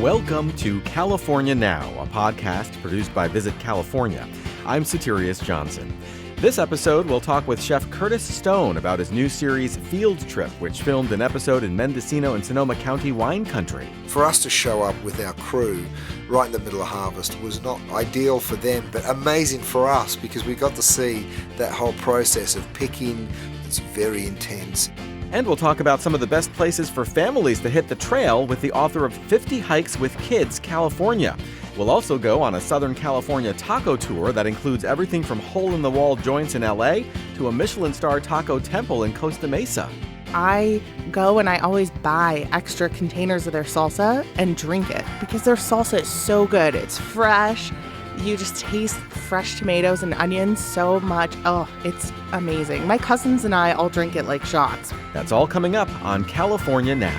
Welcome to California Now, a podcast produced by Visit California. I'm Soterios Johnson. This episode, we'll talk with Chef Curtis Stone about his new series, Field Trip, which filmed an episode in Mendocino and Sonoma County wine country. For us to show up with our crew right in the middle of harvest was not ideal for them, but amazing for us because we got to see that whole process of picking. It's very intense. And we'll talk about some of the best places for families to hit the trail with the author of 50 Hikes with Kids, California. We'll also go on a Southern California taco tour that includes everything from hole-in-the-wall joints in LA to a Michelin star taco temple in Costa Mesa. I go and I always buy extra containers of their salsa and drink it because their salsa is so good. It's fresh. You just taste fresh tomatoes and onions so much. Oh, it's amazing. My cousins and I all drink it like shots. That's all coming up on California Now.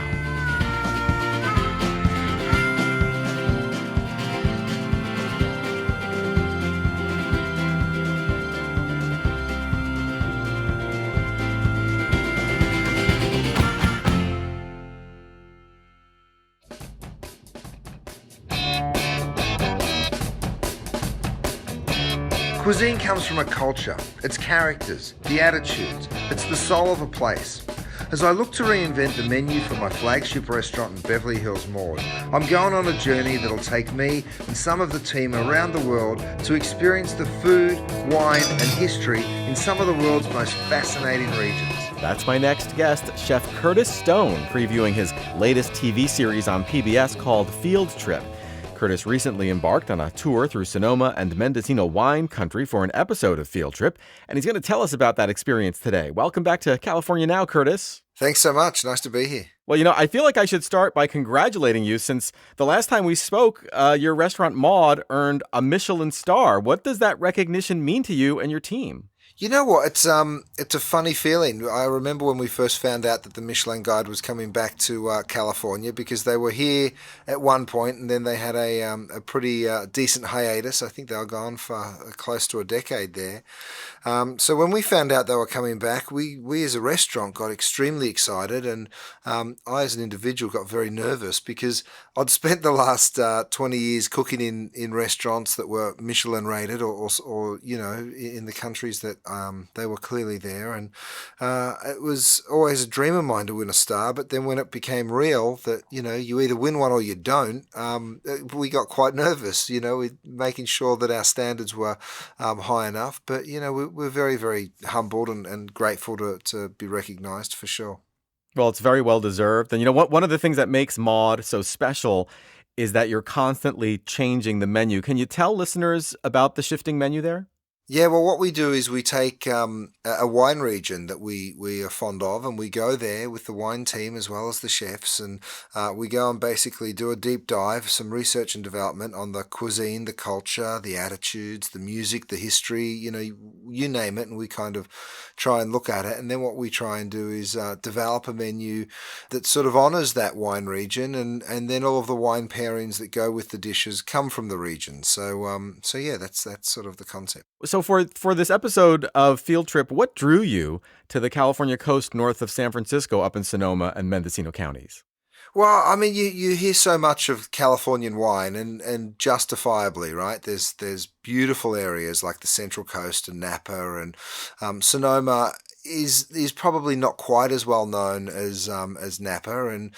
Cuisine comes from a culture, its characters, the attitudes. It's the soul of a place. As I look to reinvent the menu for my flagship restaurant in Beverly Hills, Maude, I'm going on a journey that'll take me and some of the team around the world to experience the food, wine, and history in some of the world's most fascinating regions. That's my next guest, Chef Curtis Stone, previewing his latest TV series on PBS called Field Trip. Curtis recently embarked on a tour through Sonoma and Mendocino wine country for an episode of Field Trip, and he's going to tell us about that experience today. Welcome back to California Now, Curtis. Thanks so much. Nice to be here. Well, I feel like I should start by congratulating you since the last time we spoke, your restaurant Maude earned a Michelin star. What does that recognition mean to you and your team? You know what? It's a funny feeling. I remember when we first found out that the Michelin Guide was coming back to California because they were here at one point and then they had a pretty decent hiatus. I think they were gone for close to a decade there. So when we found out they were coming back, we as a restaurant got extremely excited, and I as an individual got very nervous because I'd spent the last 20 years cooking in restaurants that were Michelin rated or in the countries that they were clearly there, and it was always a dream of mine to win a star. But then when it became real that you either win one or you don't, we got quite nervous. With making sure that our standards were high enough. But we're very, very humbled and grateful to be recognised for sure. Well, it's very well deserved, and one of the things that makes Maude so special is that you're constantly changing the menu. Can you tell listeners about the shifting menu there? Yeah, well, what we do is we take a wine region that we are fond of, and we go there with the wine team as well as the chefs, and we go and basically do a deep dive, some research and development on the cuisine, the culture, the attitudes, the music, the history, you name it, and we kind of try and look at it. And then what we try and do is develop a menu that sort of honors that wine region, and then all of the wine pairings that go with the dishes come from the region. So yeah, that's sort of the concept. So for this episode of Field Trip, what drew you to the California coast north of San Francisco up in Sonoma and Mendocino counties? Well, I mean, you hear so much of Californian wine, and justifiably, right? There's beautiful areas like the Central Coast and Napa, and Sonoma is probably not quite as well known as Napa, and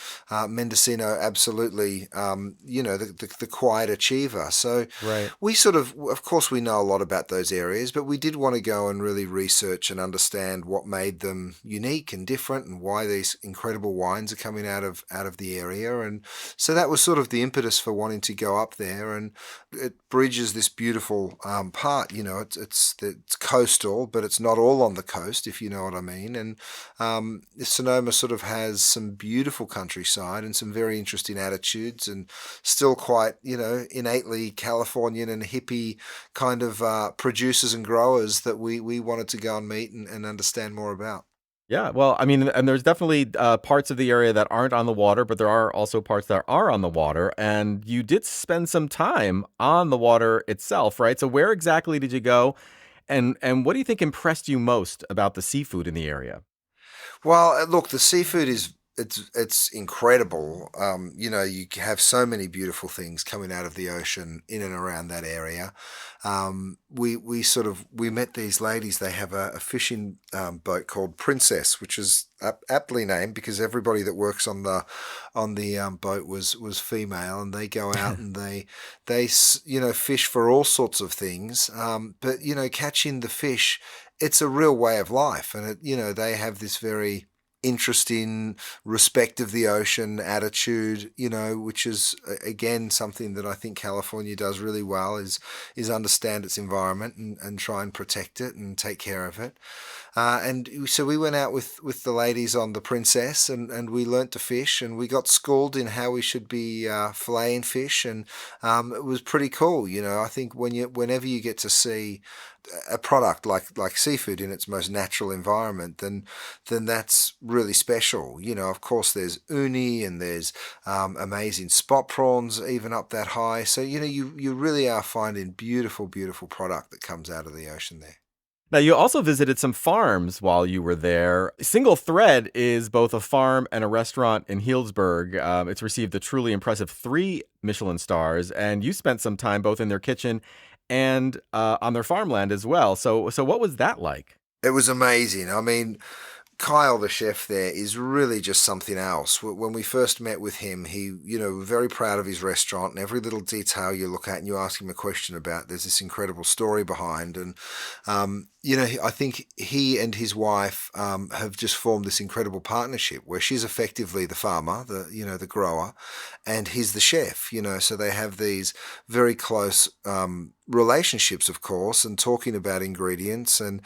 Mendocino absolutely the quiet achiever. So right. We sort of course we know a lot about those areas, but we did want to go and really research and understand what made them unique and different, and why these incredible wines are coming out of the area. And so that was sort of the impetus for wanting to go up there, and it bridges this beautiful part. It's coastal, but it's not all on the coast, if you know what I mean. And Sonoma sort of has some beautiful countryside and some very interesting attitudes, and still quite innately Californian and hippie kind of producers and growers that we wanted to go and meet and understand more about. Yeah, well, I mean, and there's definitely parts of the area that aren't on the water, but there are also parts that are on the water. And you did spend some time on the water itself, right? So where exactly did you go? And what do you think impressed you most about the seafood in the area? Well, look, the seafood is it's incredible. You have so many beautiful things coming out of the ocean in and around that area. We met these ladies. They have a fishing boat called Princess, which is aptly named because everybody that works on the boat was female, and they go out and they fish for all sorts of things. But catching the fish, it's a real way of life, and they have this very interesting respect of the ocean attitude, which is again something that I think California does really well is understand its environment and try and protect it and take care of it. And so we went out with the ladies on the Princess, and we learnt to fish, and we got schooled in how we should be filleting fish, and it was pretty cool. I think whenever you get to see a product like seafood in its most natural environment, then that's really special. Of course, there's uni and there's amazing spot prawns even up that high. So you really are finding beautiful, beautiful product that comes out of the ocean there. Now, you also visited some farms while you were there. Single Thread is both a farm and a restaurant in Healdsburg. It's received a truly impressive 3 Michelin stars, and you spent some time both in their kitchen and on their farmland as well. So what was that like? It was amazing. I mean, Kyle, the chef there, is really just something else. When we first met with him, he, very proud of his restaurant, and every little detail you look at and you ask him a question about, there's this incredible story behind. And, I think he and his wife have just formed this incredible partnership where she's effectively the farmer, the grower, and he's the chef, so they have these very close relationships, of course, and talking about ingredients and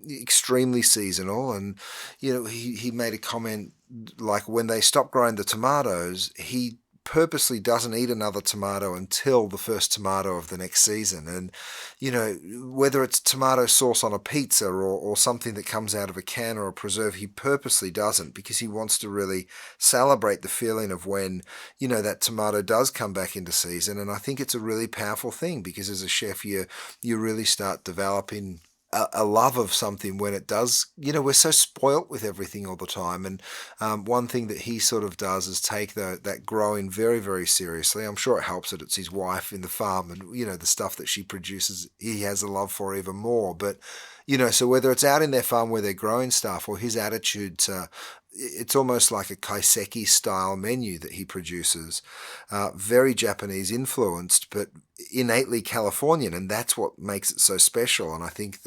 extremely seasonal. And, he made a comment like when they stop growing the tomatoes, he purposely doesn't eat another tomato until the first tomato of the next season. And, whether it's tomato sauce on a pizza or something that comes out of a can or a preserve, he purposely doesn't, because he wants to really celebrate the feeling of when, that tomato does come back into season. And I think it's a really powerful thing, because as a chef, you really start developing a love of something when it does. We're so spoilt with everything all the time, and one thing that he sort of does is take that growing very, very seriously. I'm sure it helps that it's his wife in the farm, and the stuff that she produces, he has a love for even more. But so whether it's out in their farm where they're growing stuff, or his attitude to, it's almost like a kaiseki style menu that he produces, very Japanese influenced, but innately Californian, and that's what makes it so special. And I think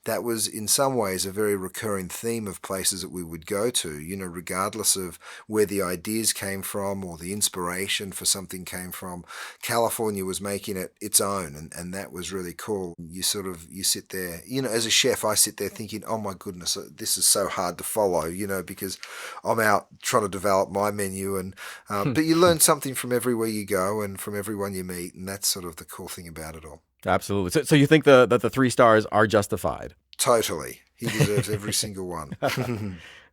that was in some ways a very recurring theme of places that we would go to, regardless of where the ideas came from or the inspiration for something came from. California was making it its own, and that was really cool. You sit there, as a chef, I sit there thinking, oh my goodness, this is so hard to follow, because I'm out trying to develop my menu, and but you learn something from everywhere you go and from everyone you meet, and that's sort of the cool thing about it all. Absolutely. So you think that the 3 stars are justified? Totally. He deserves every single one.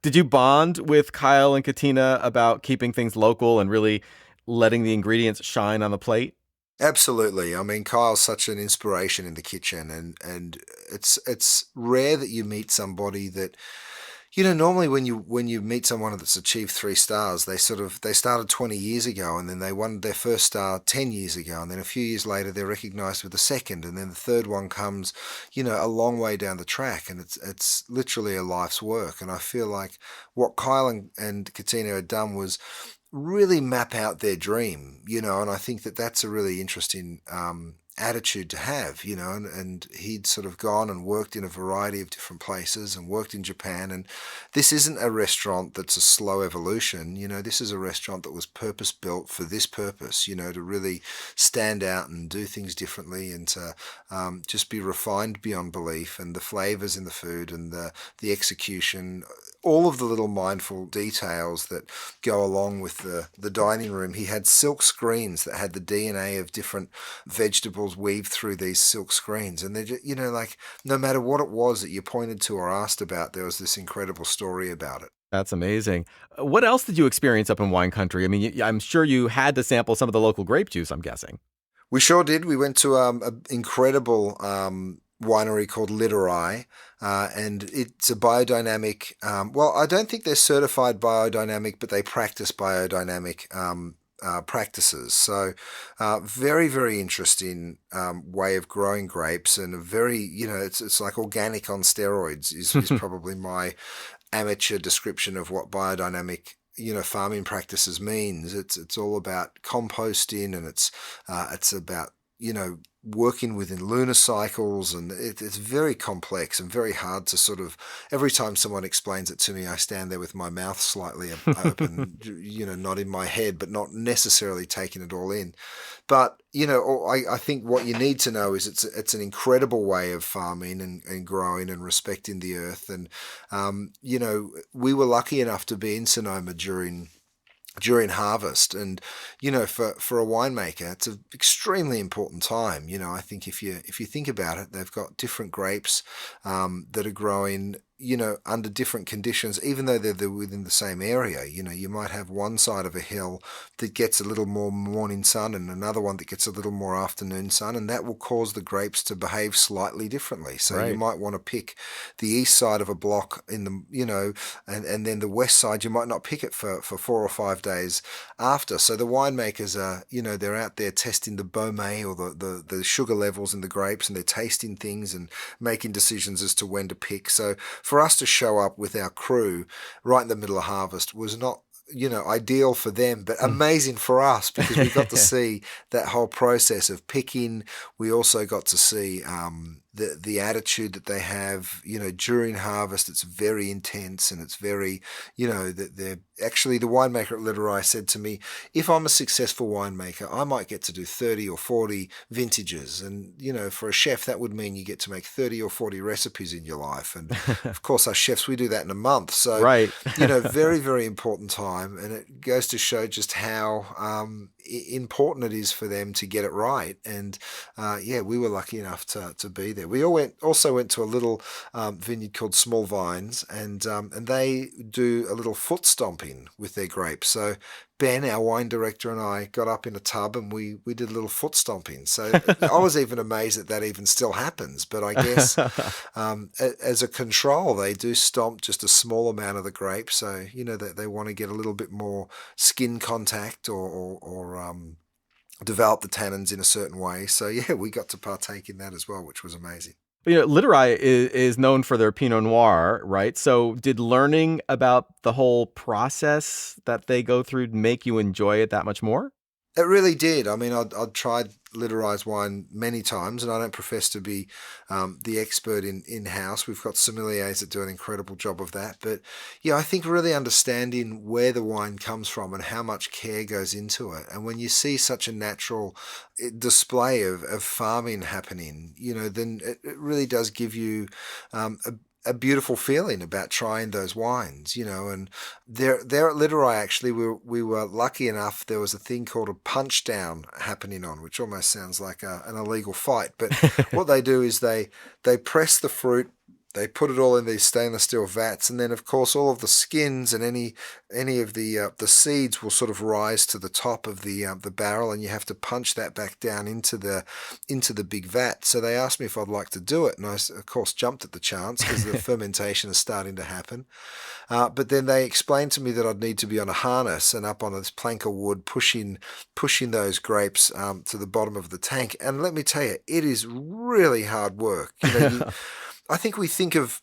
Did you bond with Kyle and Katina about keeping things local and really letting the ingredients shine on the plate? Absolutely. I mean, Kyle's such an inspiration in the kitchen, and it's rare that you meet somebody that, normally when you meet someone that's achieved 3 stars, they started 20 years ago, and then they won their first star 10 years ago, and then a few years later they're recognized with the second, and then the third one comes, a long way down the track, and it's literally a life's work. And I feel like what Kyle and Katina had done was really map out their dream, and I think that's a really interesting attitude to have, and he'd sort of gone and worked in a variety of different places and worked in Japan. And this isn't a restaurant that's a slow evolution. This is a restaurant that was purpose built for this purpose, to really stand out and do things differently, and to just be refined beyond belief. And the flavors in the food and the execution, all of the little mindful details that go along with the dining room. He had silk screens that had the DNA of different vegetables weaved through these silk screens. And they're just, no matter what it was that you pointed to or asked about, there was this incredible story about it. That's amazing. What else did you experience up in wine country? I mean, I'm sure you had to sample some of the local grape juice, I'm guessing. We sure did. We went to an incredible winery called Literai, and it's a biodynamic. Well, I don't think they're certified biodynamic, but they practice biodynamic practices. So, very, very interesting way of growing grapes, and a very, it's like organic on steroids is probably my amateur description of what biodynamic farming practices means. It's all about composting, and it's about working within lunar cycles, and it's very complex and very hard to sort of, every time someone explains it to me, I stand there with my mouth slightly open, not in my head, but not necessarily taking it all in. But, I think what you need to know is it's an incredible way of farming and growing and respecting the earth. And, we were lucky enough to be in Sonoma during harvest, and for a winemaker it's an extremely important time. I think if you think about it, they've got different grapes that are growing under different conditions, even though they're within the same area. You might have one side of a hill that gets a little more morning sun and another one that gets a little more afternoon sun, and that will cause the grapes to behave slightly differently. So Right. you might want to pick the east side of a block in the, and then the west side, you might not pick it for 4 or 5 days after. So the winemakers are, they're out there testing the Beaumet or the sugar levels in the grapes, and they're tasting things and making decisions as to when to pick. So for us to show up with our crew right in the middle of harvest was not, ideal for them, but amazing for us, because we got to see that whole process of picking. We also got to see the attitude that they have, during harvest. It's very intense, and it's very, that they're actually, the winemaker at Literai said to me, if I'm a successful winemaker, I might get to do 30 or 40 vintages. And, for a chef, that would mean you get to make 30 or 40 recipes in your life. And of course, us chefs, we do that in a month. So, Right. very, very important time. And it goes to show just how important it is for them to get it right. And we were lucky enough to be there. We also went to a little vineyard called Small Vines, and they do a little foot stomping with their grapes. So Ben, our wine director, and I got up in a tub and we did a little foot stomping. So I was even amazed that even still happens. But I guess as a control, they do stomp just a small amount of the grape. So, that they want to get a little bit more skin contact or develop the tannins in a certain way. So, we got to partake in that as well, which was amazing. Literai is known for their Pinot Noir, right? So did learning about the whole process that they go through make you enjoy it that much more? It really did. I mean, I'd tried Literai's wine many times, and I don't profess to be the expert in-house. We've got sommeliers that do an incredible job of that. But, I think really understanding where the wine comes from and how much care goes into it. And when you see such a natural display of farming happening, then it really does give you a beautiful feeling about trying those wines, and there at Literai, actually, we were lucky enough. There was a thing called a punch down happening on, which almost sounds like an illegal fight. But what they do is they press the fruit. They put it all in these stainless steel vats, and then, of course, all of the skins and any of the seeds will sort of rise to the top of the barrel, and you have to punch that back down into the big vat. So they asked me if I'd like to do it, and I, of course, jumped at the chance because the fermentation is starting to happen. But then they explained to me that I'd need to be on a harness and up on this plank of wood, pushing those grapes to the bottom of the tank. And let me tell you, it is really hard work. I think we think of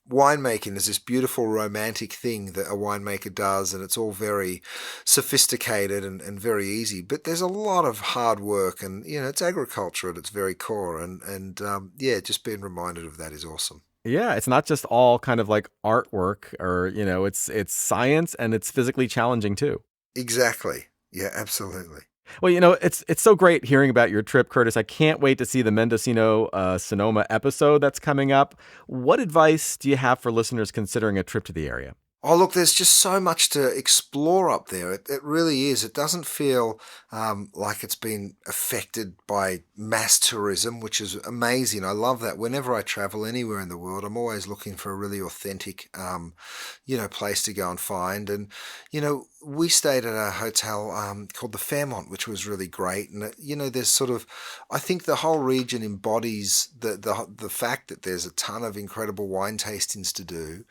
winemaking as this beautiful romantic thing that a winemaker does, and it's all very sophisticated and very easy. But there's a lot of hard work, and it's agriculture at its very core. And just being reminded of that is awesome. Yeah, it's not just all kind of like artwork, or it's science, and it's physically challenging too. Exactly. Yeah, absolutely. Well, it's so great hearing about your trip, Curtis. I can't wait to see the Mendocino Sonoma episode that's coming up. What advice do you have for listeners considering a trip to the area? Oh, look, there's just so much to explore up there. It really is. It doesn't feel like it's been affected by mass tourism, which is amazing. I love that. Whenever I travel anywhere in the world, I'm always looking for a really authentic, place to go and find. And, we stayed at a hotel called the Fairmont, which was really great. And there's sort of, I think the whole region embodies the fact that there's a ton of incredible wine tastings to do.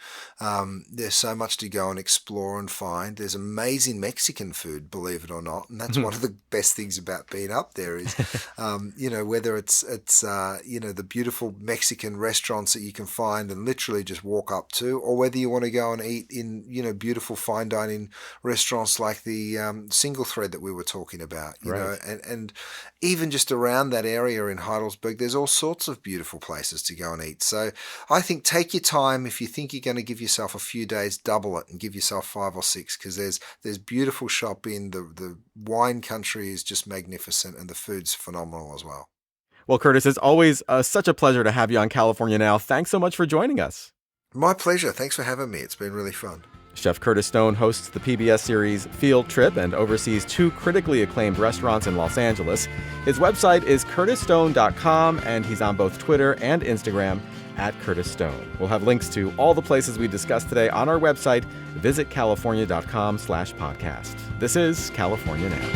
There's so much to go and explore and find. There's amazing Mexican food, believe it or not, and that's one of the best things about being up there is, whether it's the beautiful Mexican restaurants that you can find and literally just walk up to, or whether you want to go and eat in beautiful fine dining restaurants like the Single Thread that we were talking about, and even just around that area in Heidelberg, there's all sorts of beautiful places to go and eat. So I think take your time. If you think you're going to give yourself a few days, double it and give yourself 5 or 6, because there's beautiful shopping. The wine country is just magnificent and the food's phenomenal as well. Well, Curtis, it's always such a pleasure to have you on California Now. Thanks so much for joining us. My pleasure. Thanks for having me. It's been really fun. Chef Curtis Stone hosts the PBS series Field Trip and oversees 2 critically acclaimed restaurants in Los Angeles. His website is curtisstone.com, and he's on both Twitter and Instagram at Curtis Stone. We'll have links to all the places we discussed today on our website, visitcalifornia.com/podcast. This is California Now.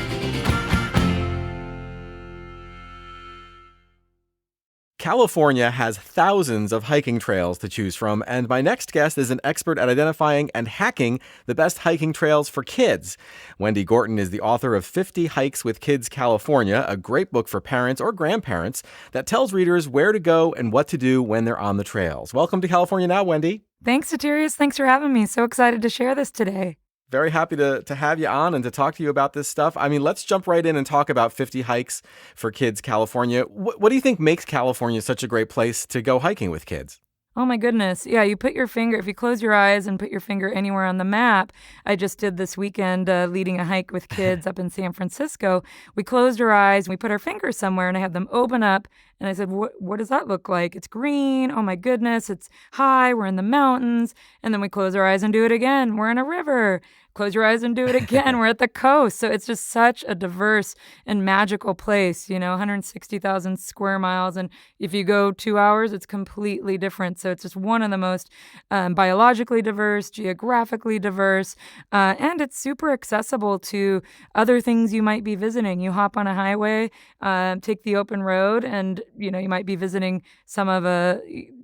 California has thousands of hiking trails to choose from, and my next guest is an expert at identifying and hacking the best hiking trails for kids. Wendy Gorton is the author of 50 Hikes with Kids California, a great book for parents or grandparents that tells readers where to go and what to do when they're on the trails. Welcome to California Now, Wendy. Thanks, Soterios. Thanks for having me. So excited to share this today. Very happy to have you on and to talk to you about this stuff. I mean, let's jump right in and talk about 50 Hikes for Kids California. What do you think makes California such a great place to go hiking with kids? Oh my goodness. Yeah, you put your finger, if you close your eyes and put your finger anywhere on the map, I just did this weekend leading a hike with kids up in San Francisco. We closed our eyes and we put our fingers somewhere and I had them open up and I said, what does that look like? It's green. Oh my goodness. It's high. We're in the mountains. And then we close our eyes and do it again. We're in a river. Close your eyes and do it again. We're at the coast. So it's just such a diverse and magical place, 160,000 square miles. And if you go 2 hours, it's completely different. So it's just one of the most biologically diverse, geographically diverse, and it's super accessible to other things you might be visiting. You hop on a highway, take the open road, and, you might be visiting some of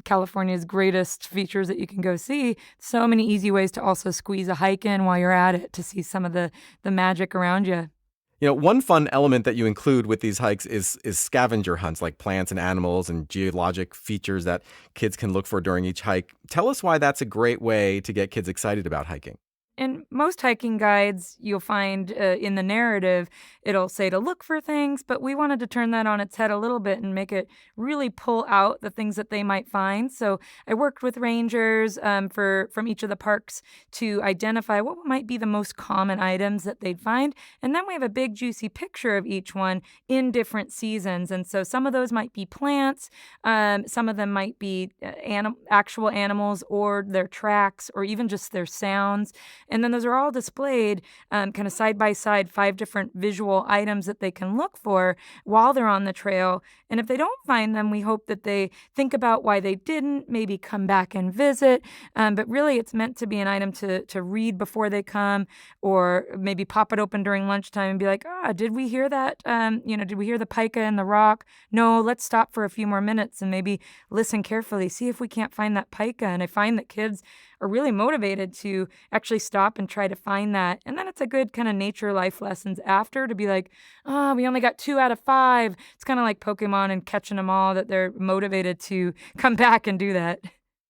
California's greatest features that you can go see. So many easy ways to also squeeze a hike in while you're at it to see some of the magic around you. One fun element that you include with these hikes is scavenger hunts, like plants and animals and geologic features that kids can look for during each hike. Tell us why that's a great way to get kids excited about hiking. In most hiking guides, you'll find in the narrative, it'll say to look for things, but we wanted to turn that on its head a little bit and make it really pull out the things that they might find. So I worked with rangers from each of the parks to identify what might be the most common items that they'd find. And then we have a big juicy picture of each one in different seasons. And so some of those might be plants, some of them might be actual animals or their tracks or even just their sounds. And then those are all displayed kind of side by side, 5 different visual items that they can look for while they're on the trail. And if they don't find them, we hope that they think about why they didn't, maybe come back and visit. But really, it's meant to be an item to read before they come, or maybe pop it open during lunchtime and be like, did we hear that? Did we hear the pica in the rock? No, let's stop for a few more minutes and maybe listen carefully, see if we can't find that pica. And I find that kids are really motivated to actually stop and try to find that. And then it's a good kind of nature life lessons after to be like, we only got 2 out of 5. It's kind of like Pokemon and catching them all, that they're motivated to come back and do that.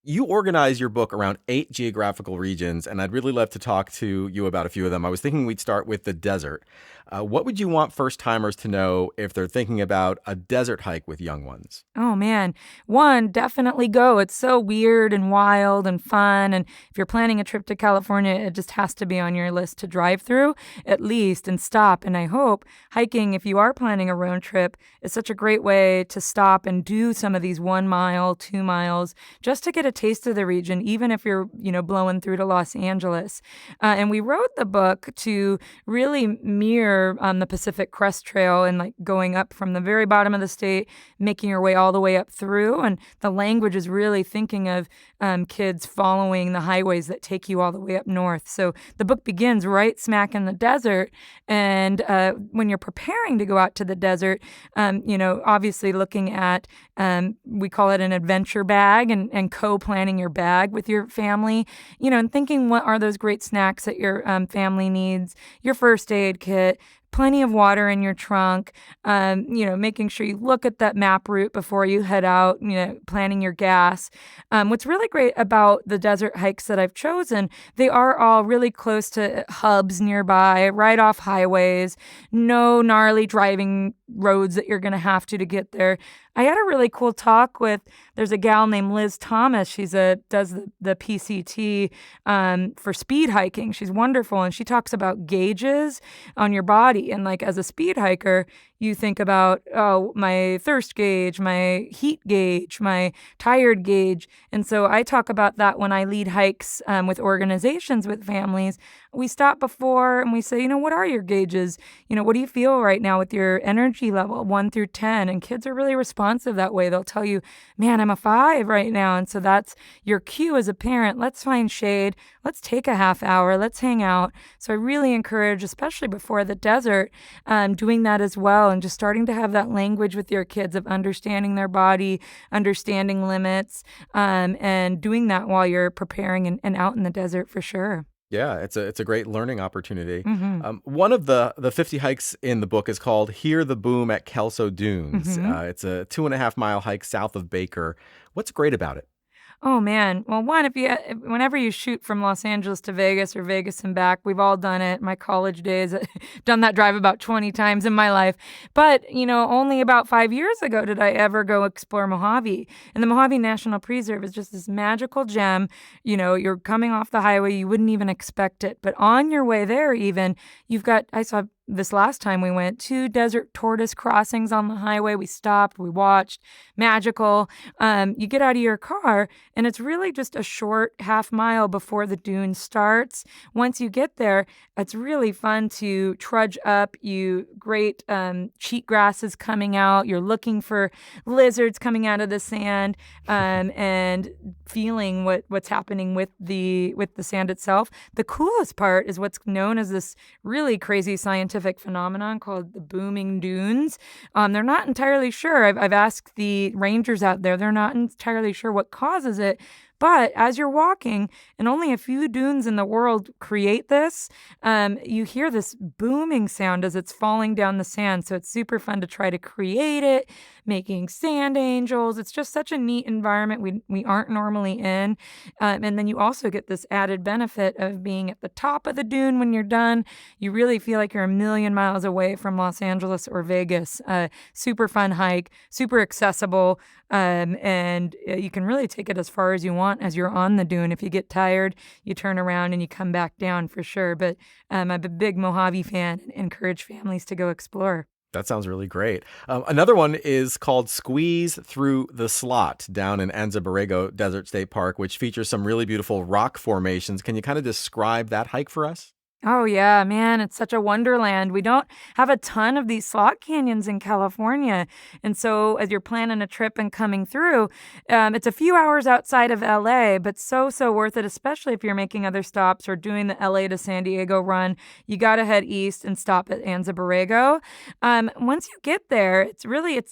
You organize your book around 8 geographical regions, and I'd really love to talk to you about a few of them. I was thinking we'd start with the desert. What would you want first-timers to know if they're thinking about a desert hike with young ones? Oh, man. 1, definitely go. It's so weird and wild and fun. And if you're planning a trip to California, it just has to be on your list to drive through at least and stop. And I hope hiking, if you are planning a road trip, is such a great way to stop and do some of these 1 mile, 2 miles, just to get a taste of the region, even if you're, blowing through to Los Angeles. And we wrote the book to really mirror the Pacific Crest Trail and like going up from the very bottom of the state, making your way all the way up through. And the language is really thinking of kids following the highways that take you all the way up north. So the book begins right smack in the desert. And when you're preparing to go out to the desert, obviously looking at, we call it an adventure bag, and co-planning your bag with your family, and thinking what are those great snacks that your family needs, your first aid kit, plenty of water in your trunk, making sure you look at that map route before you head out, planning your gas. What's really great about the desert hikes that I've chosen, they are all really close to hubs nearby, right off highways, no gnarly driving roads that you're going to have to get there. I had a really cool talk with, there's a gal named Liz Thomas. She's does the PCT for speed hiking. She's wonderful. And she talks about gauges on your body. And like as a speed hiker, you think about, my thirst gauge, my heat gauge, my tired gauge. And so I talk about that when I lead hikes with organizations, with families. We stop before and we say, what are your gauges? What do you feel right now with your energy level, 1 through 10? And kids are really responsive that way. They'll tell you, man, I'm a 5 right now. And so that's your cue as a parent. Let's find shade. Let's take a half hour. Let's hang out. So I really encourage, especially before the desert, doing that as well. And just starting to have that language with your kids of understanding their body, understanding limits, and doing that while you're preparing and out in the desert for sure. Yeah, it's a great learning opportunity. Mm-hmm. One of the 50 hikes in the book is called Hear the Boom at Kelso Dunes. Mm-hmm. It's a 2.5-mile hike south of Baker. What's great about it? Oh, man. Well, one, whenever you shoot from Los Angeles to Vegas or Vegas and back, we've all done it. My college days, done that drive about 20 times in my life. But, only about 5 years ago did I ever go explore Mojave. And the Mojave National Preserve is just this magical gem. You're coming off the highway, you wouldn't even expect it. But on your way there even, I saw this last time we went, 2 desert tortoise crossings on the highway. We stopped, we watched, magical. You get out of your car and it's really just a short half mile before the dune starts. Once you get there, it's really fun to trudge up. Great cheat grasses coming out. You're looking for lizards coming out of the sand, and feeling what's happening with the sand itself. The coolest part is what's known as this really crazy scientific phenomenon called the booming dunes. They're not entirely sure. I've asked the rangers out there. They're not entirely sure what causes it. But as you're walking, and only a few dunes in the world create this, you hear this booming sound as it's falling down the sand. So it's super fun to try to create it, making sand angels. It's just such a neat environment we aren't normally in. And then you also get this added benefit of being at the top of the dune when you're done. You really feel like you're a million miles away from Los Angeles or Vegas. Super fun hike, super accessible, and you can really take it as far as you want as you're on the dune. If you get tired, you turn around and you come back down for sure. But I'm a big Mojave fan and encourage families to go explore. That sounds really great. Another one is called Squeeze Through the Slot down in Anza Borrego Desert State Park, which features some really beautiful rock formations. Can you kind of describe that hike for us? Oh, yeah, man, it's such a wonderland. We don't have a ton of these slot canyons in California. And so as you're planning a trip and coming through, it's a few hours outside of LA, but so worth it, especially if you're making other stops or doing the LA to San Diego run. You got to head east and stop at Anza Borrego. Once you get there, it's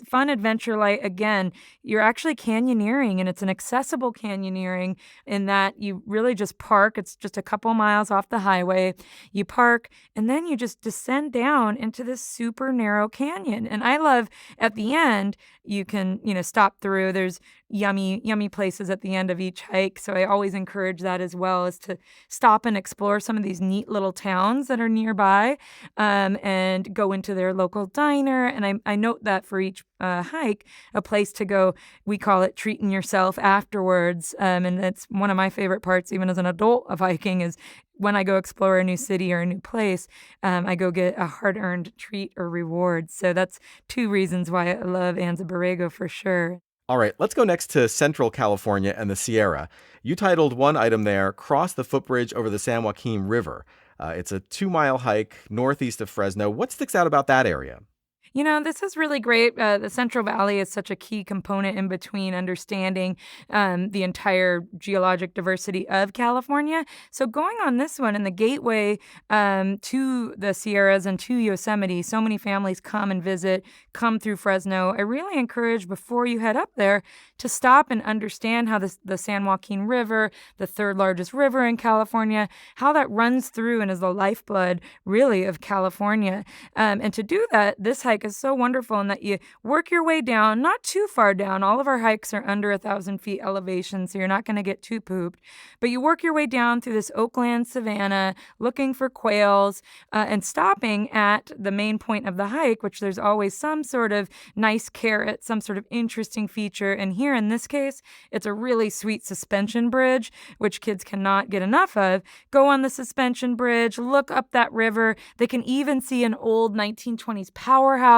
fun adventure light. Again, you're actually canyoneering, and it's an accessible canyoneering in that you really just park. It's just a couple miles off the highway. You park, and then you just descend down into this super narrow canyon. And I love at the end, you can, stop through. There's yummy places at the end of each hike. So I always encourage that as well, is to stop and explore some of these neat little towns that are nearby, and go into their local diner. And I note that for each hike, a place to go, we call it treating yourself afterwards. And it's one of my favorite parts, even as an adult, of hiking, is when I go explore a new city or a new place, I go get a hard-earned treat or reward. So that's 2 reasons why I love Anza Borrego for sure. All right, let's go next to Central California and the Sierra. You titled one item there, Cross the Footbridge over the San Joaquin River. It's a 2-mile hike northeast of Fresno. What sticks out about that area? You know, this is really great. The Central Valley is such a key component in between understanding the entire geologic diversity of California. So going on this one in the gateway to the Sierras and to Yosemite, so many families come and visit, come through Fresno. I really encourage before you head up there to stop and understand how the San Joaquin River, the third largest river in California, how that runs through and is the lifeblood really of California. And to do that, this hike is so wonderful in that you work your way down, not too far down. All of our hikes are under 1,000 feet elevation, so you're not going to get too pooped. But you work your way down through this oakland savanna, looking for quails, and stopping at the main point of the hike, which there's always some sort of nice carrot, some sort of interesting feature. And here in this case, it's a really sweet suspension bridge, which kids cannot get enough of. Go on the suspension bridge, look up that river. They can even see an old 1920s powerhouse.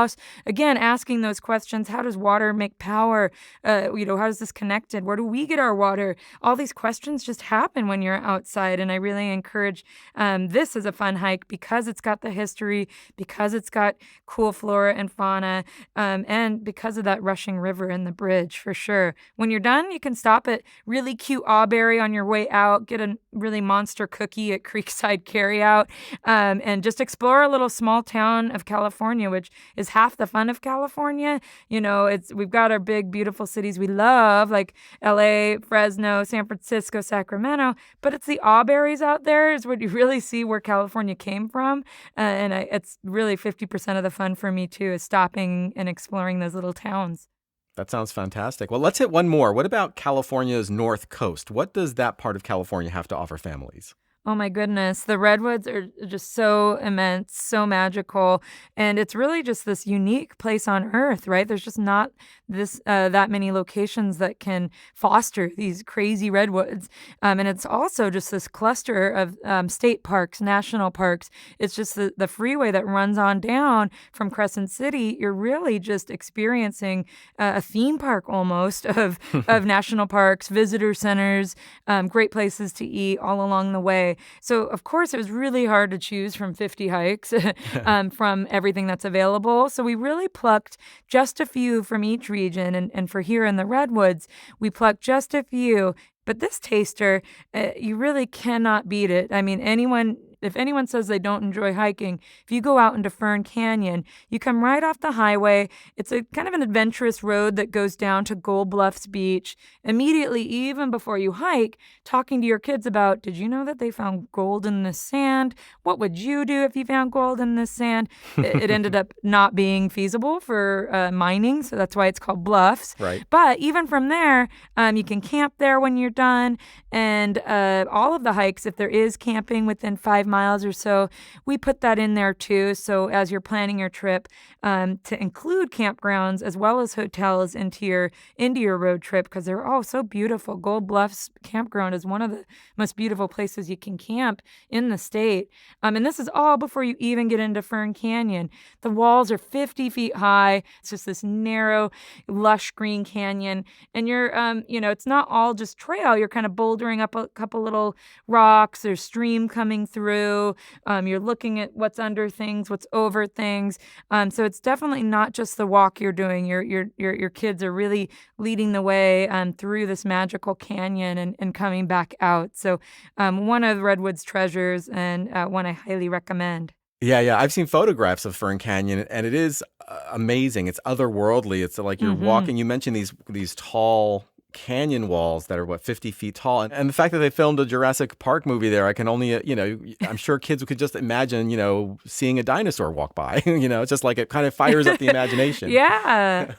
Again, asking those questions, how does water make power? How is this connected? Where do we get our water? All these questions just happen when you're outside. And I really encourage this as a fun hike because it's got the history, because it's got cool flora and fauna, and because of that rushing river and the bridge, for sure. When you're done, you can stop at really cute Awberry on your way out, get a really monster cookie at Creekside Carryout, and just explore a little small town of California, which is half the fun of California. You know, we've got our big, beautiful cities we love, like LA, Fresno, San Francisco, Sacramento, but it's the Awberries out there is where you really see where California came from. It's really 50% of the fun for me, too, is stopping and exploring those little towns. That sounds fantastic. Well, let's hit one more. What about California's North Coast? What does that part of California have to offer families? Oh my goodness. The redwoods are just so immense, so magical. And it's really just this unique place on earth, right? There's just not that many locations that can foster these crazy redwoods. And it's also just this cluster of state parks, national parks. It's just the freeway that runs on down from Crescent City. You're really just experiencing a theme park almost of national parks, visitor centers, great places to eat all along the way. So, of course, it was really hard to choose from 50 hikes from everything that's available. So we really plucked just a few from each region. And for here in the Redwoods, we plucked just a few. But this taster, you really cannot beat it. I mean, if anyone says they don't enjoy hiking, if you go out into Fern Canyon, you come right off the highway. It's a kind of an adventurous road that goes down to Gold Bluffs Beach. Immediately, even before you hike, talking to your kids about, did you know that they found gold in this sand? What would you do if you found gold in this sand? It ended up not being feasible for mining, so that's why it's called Bluffs. Right. But even from there, you can camp there when you're done. And all of the hikes, if there is camping within 5 miles or so, we put that in there too. So as you're planning your trip, to include campgrounds as well as hotels into your road trip, because they're all so beautiful. Gold Bluffs Campground is one of the most beautiful places you can camp in the state. And this is all before you even get into Fern Canyon. The walls are 50 feet high. It's just this narrow, lush green canyon. And you're, it's not all just trail. You're kind of bouldering up a couple little rocks. There's stream coming through. You're looking at what's under things, what's over things. So it's definitely not just the walk you're doing. Your kids are really leading the way through this magical canyon and coming back out. So one of Redwood's treasures and one I highly recommend. Yeah. I've seen photographs of Fern Canyon, and it is amazing. It's otherworldly. It's like you're walking. You mentioned these tall canyon walls that are 50 feet tall, and the fact that they filmed a Jurassic Park movie there, I can only I'm sure kids could just imagine seeing a dinosaur walk by. It's just like it kind of fires up the imagination. Yeah.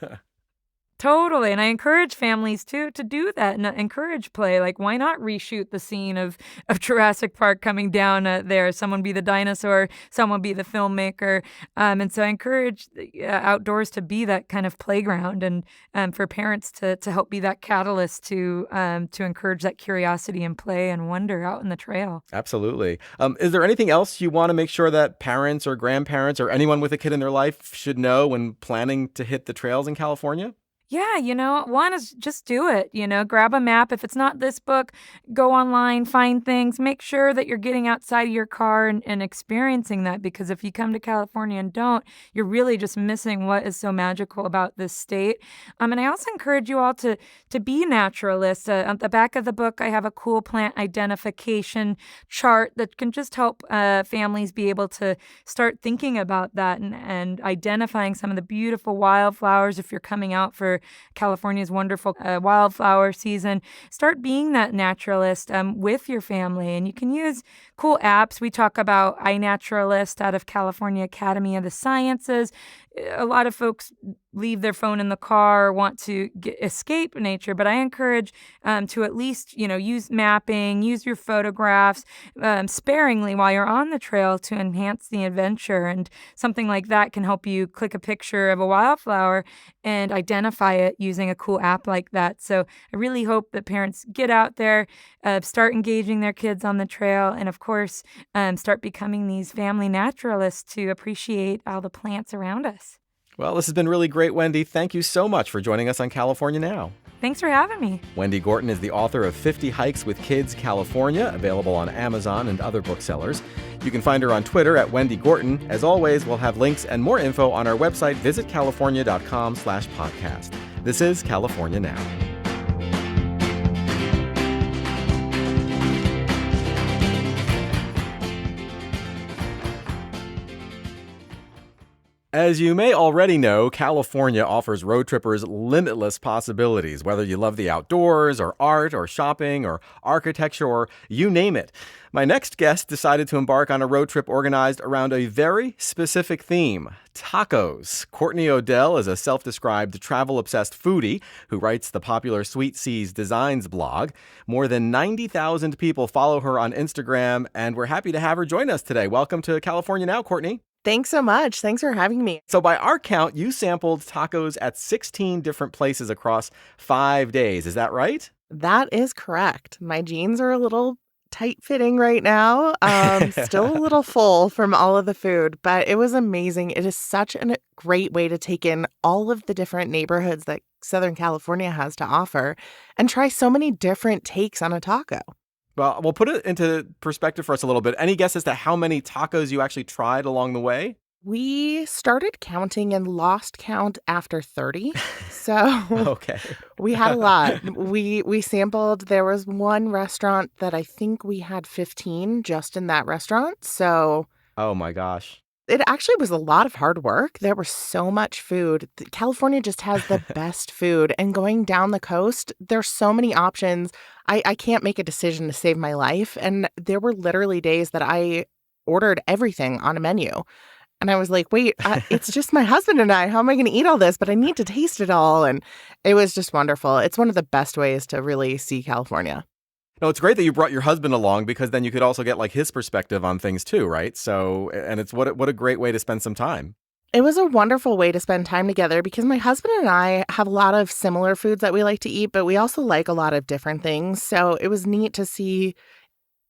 Totally. And I encourage families too to do that and encourage play. Like, why not reshoot the scene of Jurassic Park coming down there? Someone be the dinosaur, someone be the filmmaker. And so I encourage outdoors to be that kind of playground, and for parents to help be that catalyst to encourage that curiosity and play and wonder out in the trail. Absolutely. Is there anything else you want to make sure that parents or grandparents or anyone with a kid in their life should know when planning to hit the trails in California? Yeah, one is just do it, grab a map. If it's not this book, go online, find things, make sure that you're getting outside of your car and experiencing that, because if you come to California and don't, you're really just missing what is so magical about this state. And I also encourage you all to be naturalists. At the back of the book, I have a cool plant identification chart that can just help families be able to start thinking about that and identifying some of the beautiful wildflowers. If you're coming out for California's wonderful wildflower season, start being that naturalist with your family. And you can use cool apps. We talk about iNaturalist out of California Academy of the Sciences. A lot of folks leave their phone in the car or want to escape nature, but I encourage to at least, use mapping, use your photographs sparingly while you're on the trail to enhance the adventure. And something like that can help you click a picture of a wildflower and identify it using a cool app like that. So I really hope that parents get out there, start engaging their kids on the trail, and of course, start becoming these family naturalists to appreciate all the plants around us. Well, this has been really great, Wendy. Thank you so much for joining us on California Now. Thanks for having me. Wendy Gorton is the author of 50 Hikes with Kids, California, available on Amazon and other booksellers. You can find her on Twitter at Wendy Gorton. As always, we'll have links and more info on our website, visitcalifornia.com/podcast. This is California Now. As you may already know, California offers road trippers limitless possibilities, whether you love the outdoors or art or shopping or architecture or you name it. My next guest decided to embark on a road trip organized around a very specific theme: tacos. Courtney Odell is a self-described travel-obsessed foodie who writes the popular Sweet Seas Designs blog. More than 90,000 people follow her on Instagram, and we're happy to have her join us today. Welcome to California Now, Courtney. Thanks so much. Thanks for having me. So by our count, you sampled tacos at 16 different places across 5 days. Is that right? That is correct. My jeans are a little tight-fitting right now. Still a little full from all of the food, but it was amazing. It is such a great way to take in all of the different neighborhoods that Southern California has to offer and try so many different takes on a taco. Well, we'll put it into perspective for us a little bit. Any guess as to how many tacos you actually tried along the way? We started counting and lost count after 30. So Okay. we had a lot. We sampled. There was one restaurant that I think we had 15 just in that restaurant. So Oh my gosh. it actually was a lot of hard work. There was so much food. California just has the best food. And going down the coast, there's so many options. I can't make a decision to save my life. And there were literally days that I ordered everything on a menu. And I was like, wait, it's just my husband and I. How am I going to eat all this? But I need to taste it all. And it was just wonderful. It's one of the best ways to really see California. No, it's great that you brought your husband along, because then you could also get like his perspective on things too, right? So, and it's what a great way to spend some time. It was a wonderful way to spend time together because my husband and I have a lot of similar foods that we like to eat, but we also like a lot of different things. So it was neat to see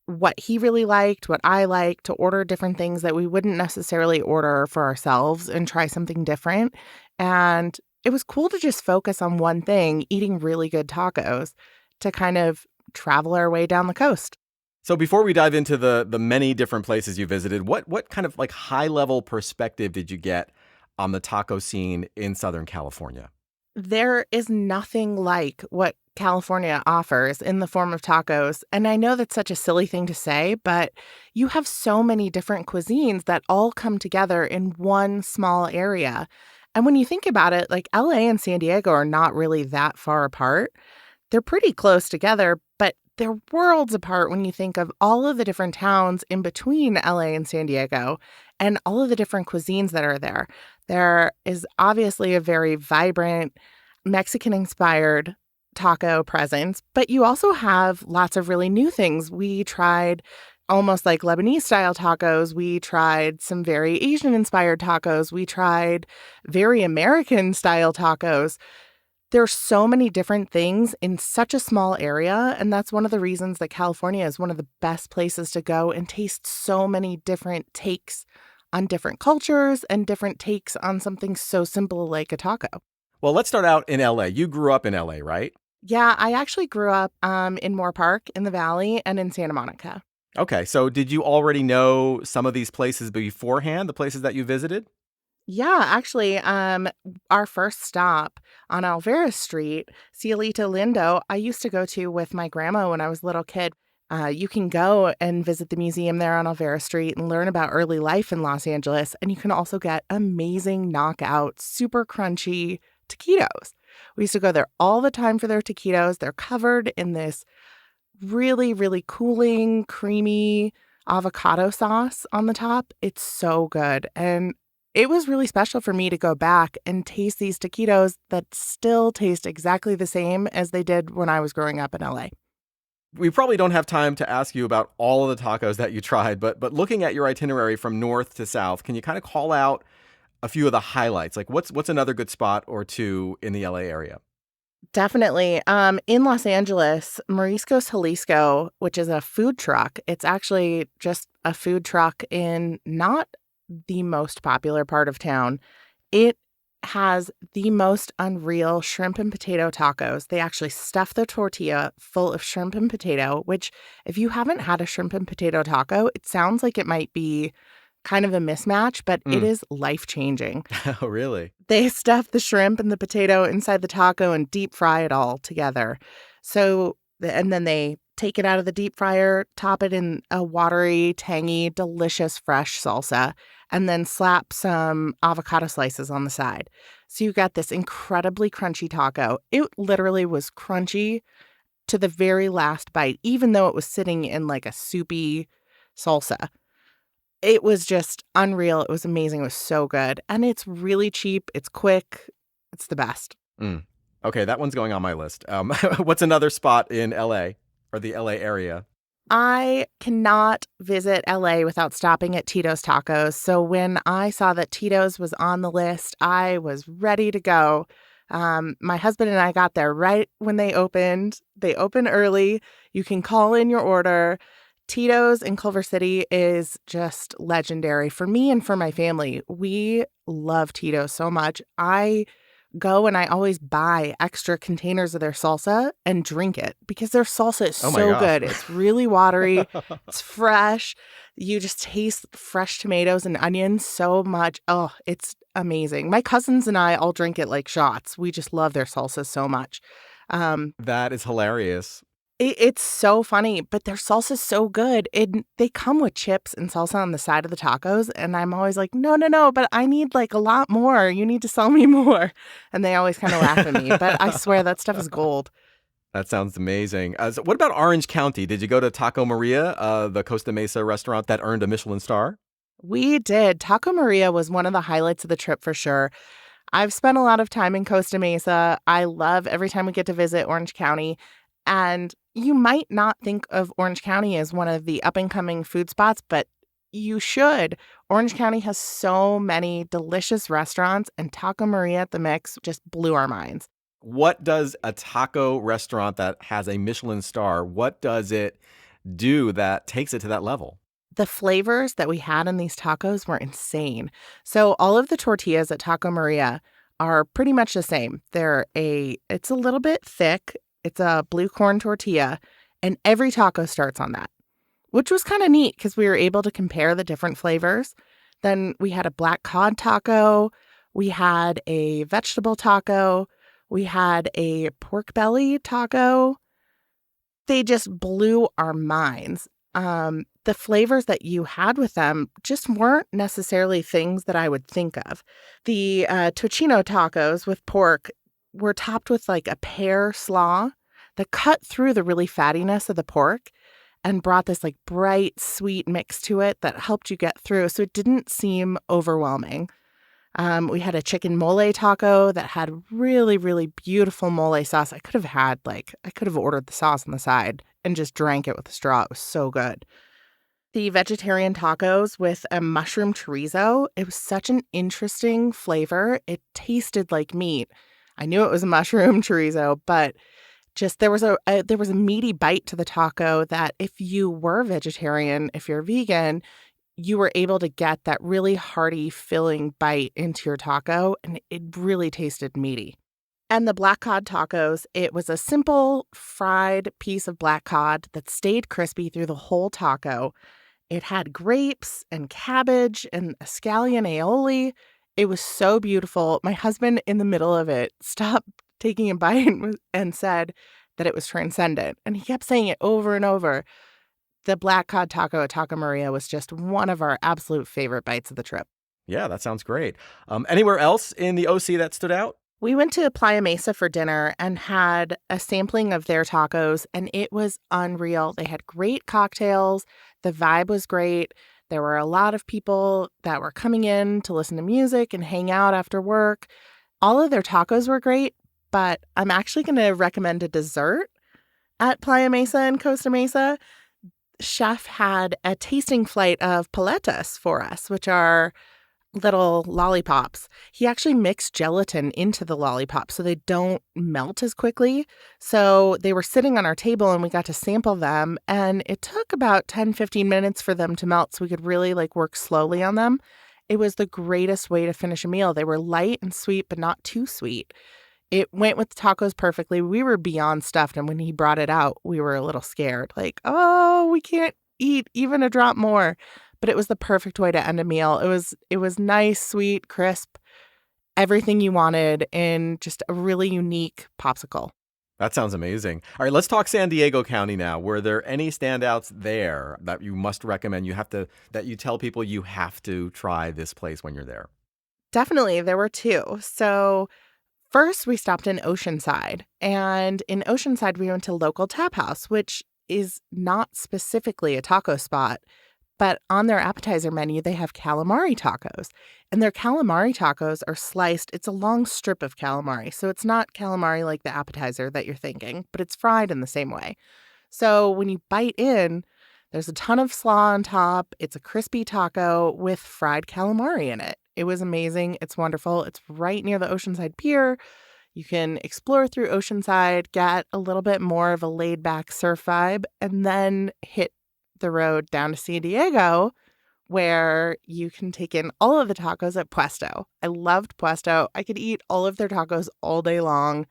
what he really liked, what I liked, to order different things that we wouldn't necessarily order for ourselves and try something different. And it was cool to just focus on one thing, eating really good tacos, to kind of travel our way down the coast. So before we dive into the many different places you visited, what kind of like high level perspective did you get on the taco scene in Southern California? There is nothing like what California offers in the form of tacos. And I know that's such a silly thing to say, but you have so many different cuisines that all come together in one small area. And when you think about it, like LA and San Diego are not really that far apart. They're pretty close together, but they're worlds apart when you think of all of the different towns in between LA and San Diego and all of the different cuisines that are there. There is obviously a very vibrant Mexican-inspired taco presence, but you also have lots of really new things. We tried almost like Lebanese-style tacos. We tried some very Asian-inspired tacos. We tried very American-style tacos. There's so many different things in such a small area, and that's one of the reasons that California is one of the best places to go and taste so many different takes on different cultures and different takes on something so simple like a taco. Well, let's start out in LA. You grew up in LA, right? Yeah, I actually grew up in Moore Park in the Valley and in Santa Monica. Okay, so did you already know some of these places beforehand, the places that you visited? Yeah, actually, our first stop on Alvera Street, Cielito Lindo, I used to go to with my grandma when I was a little kid. You can go and visit the museum there on Alvera Street and learn about early life in Los Angeles. And you can also get amazing knockout, super crunchy taquitos. We used to go there all the time for their taquitos. They're covered in this really, really cooling, creamy avocado sauce on the top. It's so good. And it was really special for me to go back and taste these taquitos that still taste exactly the same as they did when I was growing up in LA. We probably don't have time to ask you about all of the tacos that you tried, but looking at your itinerary from north to south, can you kind of call out a few of the highlights? Like what's another good spot or two in the LA area? Definitely. In Los Angeles, Mariscos Jalisco, which is a food truck, it's actually just a food truck in not the most popular part of town. It has the most unreal shrimp and potato tacos. They actually stuff the tortilla full of shrimp and potato, which if you haven't had a shrimp and potato taco, it sounds like it might be kind of a mismatch, but it is life-changing. Oh, really? They stuff the shrimp and the potato inside the taco and deep fry it all together. And then they take it out of the deep fryer, top it in a watery, tangy, delicious, fresh salsa, and then slap some avocado slices on the side. So you got this incredibly crunchy taco. It literally was crunchy to the very last bite, even though it was sitting in like a soupy salsa. It was just unreal. It was amazing. It was so good. And it's really cheap. It's quick. It's the best. Okay, that one's going on my list. What's another spot in LA or the LA area? I cannot visit LA without stopping at Tito's Tacos. So when I saw that Tito's was on the list, I was ready to go. My husband and I got there right when they opened. They open early. You can call in your order. Tito's in Culver City is just legendary for me and for my family. We love Tito's so much. I go and I always buy extra containers of their salsa and drink it because their salsa is Oh my so gosh. good. It's really watery. It's fresh. You just taste fresh tomatoes and onions so much. Oh, it's amazing. My cousins and I all drink it like shots. We just love their salsa so much. That is hilarious. It's so funny, but their salsa's so good. They come with chips and salsa on the side of the tacos, and I'm always like, no, but I need like a lot more. You need to sell me more. And they always kind of laugh at me, but I swear that stuff is gold. That sounds amazing. So what about Orange County? Did you go to Taco Maria, the Costa Mesa restaurant that earned a Michelin star? We did. Taco Maria was one of the highlights of the trip for sure. I've spent a lot of time in Costa Mesa. I love every time we get to visit Orange County. And you might not think of Orange County as one of the up-and-coming food spots, but you should. Orange County has so many delicious restaurants, and Taco Maria at the mix just blew our minds. What does a taco restaurant that has a Michelin star, what does it do that takes it to that level? The flavors that we had in these tacos were insane. So all of the tortillas at Taco Maria are pretty much the same. It's a little bit thick. It's a blue corn tortilla, and every taco starts on that, which was kind of neat because we were able to compare the different flavors. Then we had a black cod taco. We had a vegetable taco. We had a pork belly taco. They just blew our minds. The flavors that you had with them just weren't necessarily things that I would think of. The tocino tacos with pork were topped with like a pear slaw that cut through the really fattiness of the pork and brought this like bright, sweet mix to it that helped you get through. So it didn't seem overwhelming. We had a chicken mole taco that had really, really beautiful mole sauce. I could have ordered the sauce on the side and just drank it with a straw. It was so good. The vegetarian tacos with a mushroom chorizo, it was such an interesting flavor. It tasted like meat. I knew it was a mushroom chorizo, but just there was a meaty bite to the taco that if you were vegetarian, if you're vegan, you were able to get that really hearty, filling bite into your taco, and it really tasted meaty. And the black cod tacos, it was a simple fried piece of black cod that stayed crispy through the whole taco. It had grapes and cabbage and scallion aioli. It was so beautiful. My husband, in the middle of it, stopped taking a bite and said that it was transcendent. And he kept saying it over and over. The black cod taco at Taco Maria was just one of our absolute favorite bites of the trip. Yeah, that sounds great. Anywhere else in the OC that stood out? We went to Playa Mesa for dinner and had a sampling of their tacos, and it was unreal. They had great cocktails. The vibe was great. There were a lot of people that were coming in to listen to music and hang out after work. All of their tacos were great, but I'm actually going to recommend a dessert at Playa Mesa and Costa Mesa. Chef had a tasting flight of paletas for us, which are little lollipops. He actually mixed gelatin into the lollipops so they don't melt as quickly. So they were sitting on our table and we got to sample them. And it took about 10-15 minutes for them to melt so we could really work slowly on them. It was the greatest way to finish a meal. They were light and sweet, but not too sweet. It went with the tacos perfectly. We were beyond stuffed. And when he brought it out, we were a little scared. Oh, we can't eat even a drop more. But it was the perfect way to end a meal. It was nice, sweet, crisp, everything you wanted in just a really unique popsicle. That sounds amazing. All right, let's talk San Diego County now. Were there any standouts there that you must recommend? That you tell people you have to try this place when you're there? Definitely, there were two. So first, we stopped in Oceanside. And in Oceanside, we went to Local Tap House, which is not specifically a taco spot. But on their appetizer menu, they have calamari tacos. And their calamari tacos are sliced. It's a long strip of calamari. So it's not calamari like the appetizer that you're thinking, but it's fried in the same way. So when you bite in, there's a ton of slaw on top. It's a crispy taco with fried calamari in it. It was amazing. It's wonderful. It's right near the Oceanside Pier. You can explore through Oceanside, get a little bit more of a laid-back surf vibe, and then hit the road down to San Diego, where you can take in all of the tacos at Puesto. I loved Puesto. I could eat all of their tacos all day long.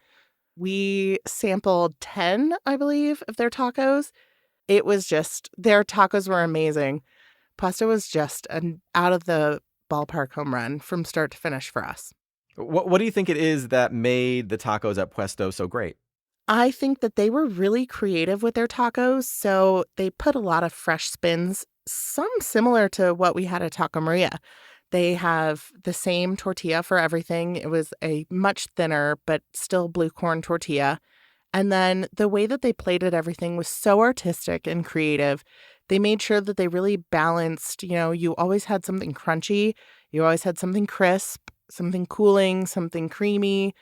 We sampled 10, I believe, of their tacos. It was just, their tacos were amazing. Puesto was just an out of the ballpark home run from start to finish for us. What do you think it is that made the tacos at Puesto so great? I think that they were really creative with their tacos, so they put a lot of fresh spins, some similar to what we had at Taco Maria. They have the same tortilla for everything. It was a much thinner, but still blue corn tortilla. And then the way that they plated everything was so artistic and creative. They made sure that they really balanced, you always had something crunchy, you always had something crisp, something cooling, something creamy.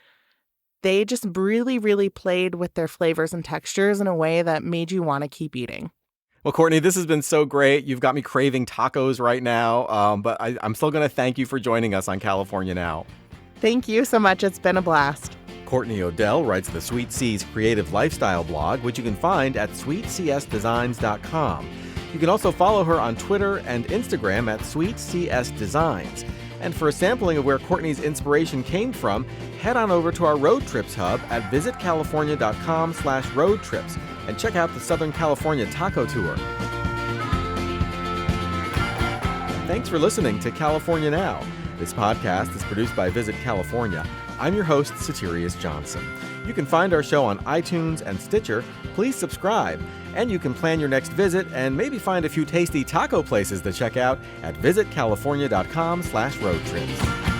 They just really, really played with their flavors and textures in a way that made you want to keep eating. Well, Courtney, this has been so great. You've got me craving tacos right now, but I'm still going to thank you for joining us on California Now. Thank you so much. It's been a blast. Courtney Odell writes the Sweet C's creative lifestyle blog, which you can find at sweetcsdesigns.com. You can also follow her on Twitter and Instagram at sweetcsdesigns. And for a sampling of where Courtney's inspiration came from, head on over to our Road Trips hub at visitcalifornia.com/roadtrips and check out the Southern California Taco Tour. Thanks for listening to California Now. This podcast is produced by Visit California. I'm your host, Soterios Johnson. You can find our show on iTunes and Stitcher. Please subscribe. And you can plan your next visit and maybe find a few tasty taco places to check out at visitcalifornia.com/roadtrips.